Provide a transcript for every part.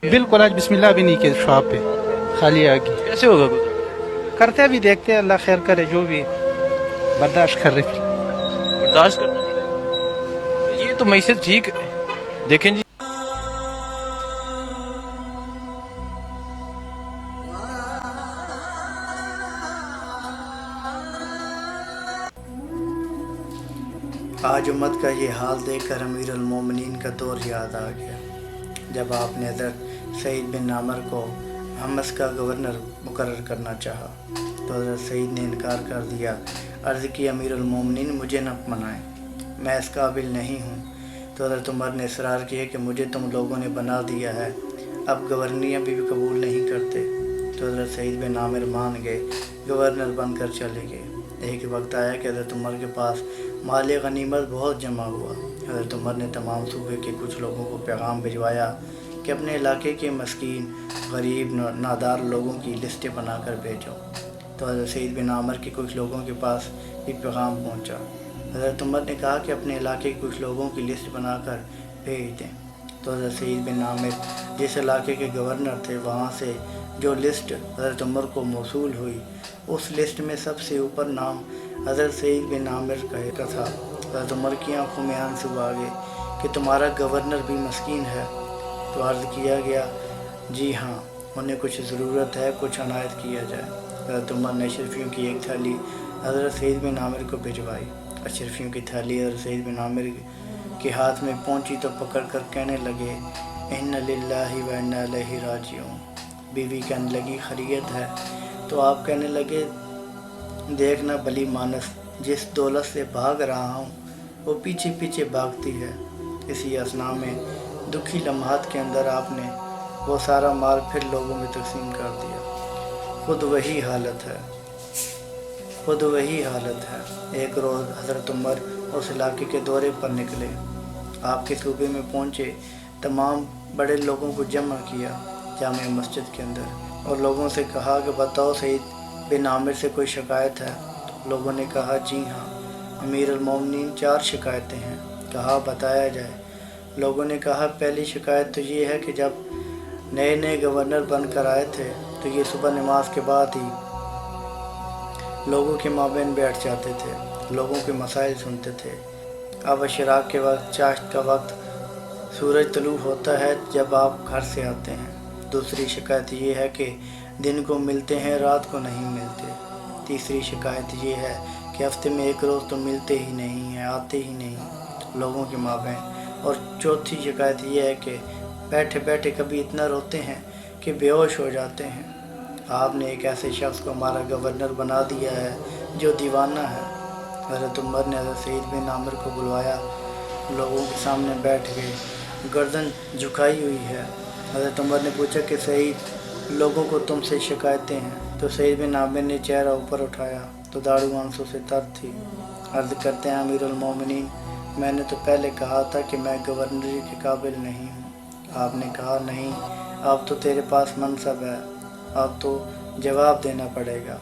बिल्कुल आज बिस्मिल्लाह भी नहीं किया शॉप पे, खाली आ गई। कैसे होगा गुजर? करते अभी देखते हैं, अल्लाह खैर करे, जो भी बर्दाश्त कर रहे। बर्दाश्त करना पड़ेगा। ये तो मैसेज ठीक है। देखें जी, आज उम्मत का ये हाल देखकर अमीरुल मोमिनीन का दौर याद आ गया, जब आपने हज़रत सईद बिन आमर को हमस का गवर्नर मुकर्रर करना चाहा तो हज़रत सईद ने इनकार कर दिया। अर्ज़ की, अमीरुल मोमिनीन मुझे न मनाएं, मैं इस काबिल नहीं हूँ। तो हज़रत उमर ने इसरार किया कि मुझे तुम लोगों ने बना दिया है, अब गवर्नियाँ भी कबूल नहीं करते। तो हज़रत सईद बिन आमिर मान गए, गवर्नर बनकर चले गए। एक वक्त आया कि हज़रत उमर के पास माल गनीमत बहुत जमा हुआ। हज़रत उमर ने तमाम सूबे के कुछ लोगों को पैगाम भिजवाया कि अपने इलाके के मस्कीन, गरीब, नादार लोगों की लिस्टें बनाकर भेजो। तो हज़रत सईद बिन आमर के कुछ लोगों के पास भी पैगाम पहुंचा। हज़रत उमर ने कहा कि अपने इलाके के कुछ लोगों की लिस्ट बनाकर भेज दें। तो हज़रत सईद बिन आमिर जिस इलाके के गवर्नर थे, वहाँ से जो लिस्ट हज़रत उमर को मौसूल हुई, उस लिस्ट में सबसे ऊपर नाम हज़रत सईद बिन आमिर का था। हज़रत उमर की आंखों में आंसू आ गए कि तुम्हारा गवर्नर भी मस्कीन है। तो अर्ज़ किया गया, जी हाँ, उन्हें कुछ ज़रूरत है, कुछ अनायत किया जाए। हज़रत उमर ने अशरफियों की एक थैली हज़रत सईद बिन आमिर को भिजवाई। अशरफियों की थैली हज़रत सईद बिन आमिर के हाथ में पहुंची तो पकड़ कर कहने लगे, इन्ना लिल्लाहि व इन्ना इलैहि राजिऊन। बीवी कहने लगी, खैरियत है? तो आप कहने लगे, देखना भली मानस, जिस दौलत से भाग रहा हूँ वो पीछे पीछे भागती है। इसी असना में दुखी लम्हात के अंदर आपने वो सारा माल फिर लोगों में तकसीम कर दिया। खुद वही हालत है, खुद वही हालत है। एक रोज़ हज़रत उमर उस इलाके के दौरे पर निकले, आपके सूबे में पहुँचे, तमाम बड़े लोगों को जमा किया जामे मस्जिद के अंदर और लोगों से कहा कि बताओ, सईद बिन आमिर से कोई शिकायत है? लोगों ने कहा, जी हाँ, अमीरुल मोमिनीन 4 शिकायतें हैं। कहा, बताया जाए। लोगों ने कहा, पहली शिकायत तो ये है कि जब नए नए गवर्नर बनकर आए थे तो ये सुबह नमाज के बाद ही लोगों के माबैन बैठ जाते थे, लोगों के मसाइल सुनते थे। अब अशराक के वक्त, चाश्त का वक्त, सूरज तलू होता है जब आप घर से आते हैं। दूसरी शिकायत ये है कि दिन को मिलते हैं, रात को नहीं मिलते। तीसरी शिकायत ये है कि हफ्ते में एक रोज़ तो मिलते ही नहीं हैं, आते ही नहीं लोगों के माबैन। और चौथी शिकायत ये है कि बैठे बैठे कभी इतना रोते हैं कि बेहोश हो जाते हैं। आपने एक ऐसे शख्स को हमारा गवर्नर बना दिया है जो दीवाना है। हज़रत उमर ने हज़रत सईद बिन आमिर को बुलवाया, लोगों के सामने बैठ गए, गर्दन झुकाई हुई है। हज़रत उमर ने पूछा कि सईद, लोगों को तुमसे शिकायतें हैं? तो सईद बिन आमिर ने चेहरा ऊपर उठाया तो दाढ़ी आंसू से तर थी। अर्ज़ करते हैं, अमीरुल मोमिनीन, मैंने तो पहले कहा था कि मैं गवर्नरी के काबिल नहीं हूँ। आपने कहा, नहीं, अब तो तेरे पास मनसब है, अब तो जवाब देना पड़ेगा।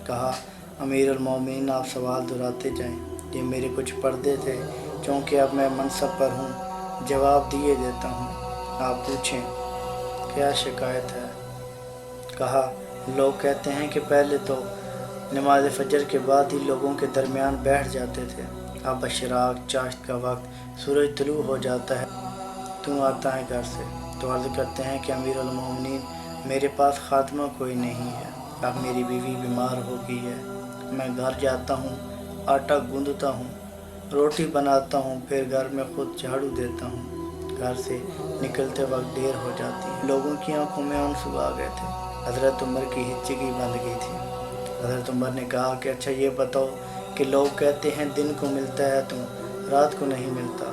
कहा, अमीरुल मोमिनीन, आप सवाल दोहराते जाएं, ये मेरे कुछ पर्दे थे, क्योंकि अब मैं मनसब पर हूँ, जवाब दिए देता हूँ। आप पूछें, क्या शिकायत है? कहा, लोग कहते हैं कि पहले तो नमाज फजर के बाद ही लोगों के दरमियान बैठ जाते थे, अब अशराक, चाश्त का वक्त, सूरज तलू हो जाता है, तू आता है घर से। तो अर्ज़ करते हैं कि अमीरुल मोमिनीन, मेरे पास खात्मा कोई नहीं है, अब मेरी बीवी बीमार हो गई है, मैं घर जाता हूँ, आटा गूंदता हूँ, रोटी बनाता हूँ, फिर घर में खुद झाड़ू देता हूँ, घर से निकलते वक्त देर हो जाती है। लोगों की आंखों में आंसू आ गए थे। हज़रत उमर की हिचकी बंद गई थी। हज़रत उमर ने कहा कि अच्छा ये बताओ कि लोग कहते हैं दिन को मिलता है तुम, रात को नहीं मिलता।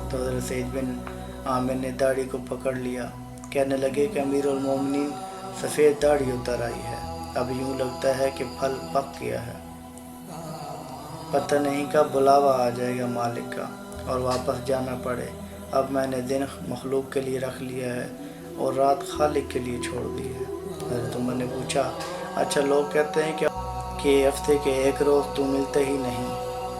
तो हज़रत सईद बिन आमिर ने दाढ़ी को पकड़ लिया, कहने लगे कि अमीरुल मोमिनीन, सफ़ेद दाढ़ी उतर आई है, अब यूँ लगता है कि फल पक गया है, पता नहीं कब बुलावा आ जाएगा मालिक का और वापस जाना पड़े। अब मैंने दिन मखलूक के लिए रख लिया है और रात खालिक के लिए छोड़ दी है। हज़रत उमर ने पूछा, अच्छा लोग कहते हैं कि हफ्ते के एक रोज़ तू मिलते ही नहीं।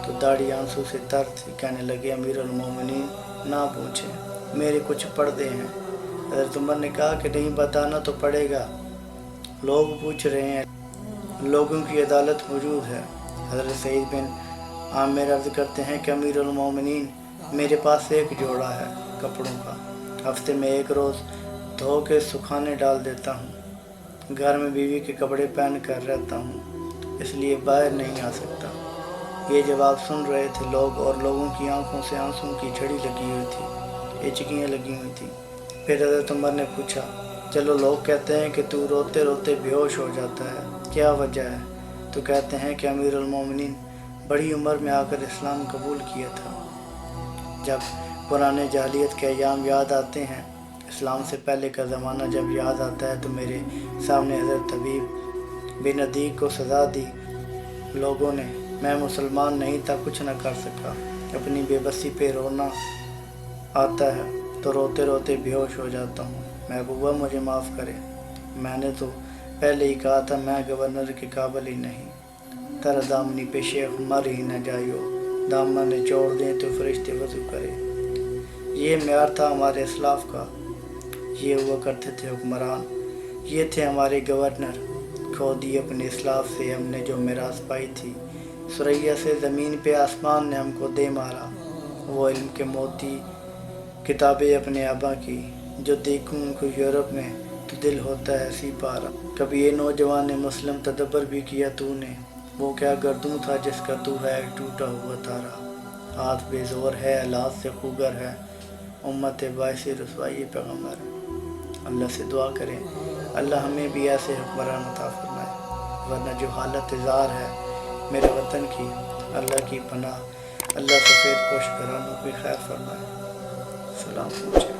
तो दाढ़ी आंसू से तर थी, कहने लगे, अमीरुल मोमिनीन, ना पूछें, मेरे कुछ पर्दे हैं, حضرت عمر نے کہا کہ نہیں بتانا تو پڑے گا، لوگ پوچھ رہے ہیں، لوگوں کی عدالت موجود ہے۔ حضرت سعید بن عامر عرض کرتے ہیں کہ امیر المومنین، میرے پاس ایک جوڑا ہے کپڑوں کا، ہفتے میں ایک روز دھو کے سکھانے ڈال دیتا ہوں، گھر میں بیوی کے کپڑے پہن کر رہتا ہوں، اس لیے باہر نہیں آ سکتا۔ یہ جواب سن رہے تھے لوگ، اور لوگوں کی آنکھوں سے آنسوں کی جھڑی لگی ہوئی تھی، ہچکیاں لگی ہوئی تھیں۔ پھر حضرت عمر نے پوچھا، چلو لوگ کہتے ہیں کہ تو روتے روتے بے ہوش ہو جاتا ہے، کیا وجہ ہے؟ تو کہتے ہیں کہ امیر المومنین بڑی عمر میں آ کر اسلام قبول کیا تھا۔ جب پرانے جاہلیت کے ایام یاد آتے ہیں، اسلام سے پہلے کا زمانہ جب یاد آتا ہے، تو میرے سامنے حضرت طبیب بن عدیق کو سزا دی لوگوں نے، میں مسلمان نہیں تھا، کچھ نہ کر سکا، اپنی بے بسی پہ رونا آتا ہے تو روتے روتے بے ہوش ہو جاتا ہوں، محبوبہ مجھے معاف کرے، میں نے تو پہلے ہی کہا تھا میں گورنر کے قابل ہی نہیں، تر دامنی پہ شیخ مر ہی نہ جائیو، دامن چھوڑ دیں تو فرشتے وضو کرے۔ یہ معیار تھا ہمارے اسلاف کا، یہ ہوا کرتے تھے حکمران، یہ تھے ہمارے گورنر، کھو دی اپنے اسلاف سے ہم نے جو میراث پائی تھی، ثریا سے زمین پہ آسمان نے ہم کو دے مارا، وہ علم کے موتی کتابیں اپنے آبا کی، جو دیکھوں ان کو یورپ میں تو دل ہوتا ہے سی پارا۔ کبھی یہ نوجوان نے مسلم تدبر بھی کیا تو نے، وہ کیا گردوں تھا جس کا تو ہے ٹوٹا ہوا تارا، ہاتھ بے زور ہے الات سے خوگر ہے، امت باعث رسوائی پیغمبر۔ اللہ سے دعا کریں اللہ ہمیں بھی ایسے حکمران عطا فرمائے، ورنہ جو حالت زار ہے میرے وطن کی، اللہ کی پناہ، اللہ سفید پوش گھرانوں کی خیر فرمائے۔ سلام پوچھے۔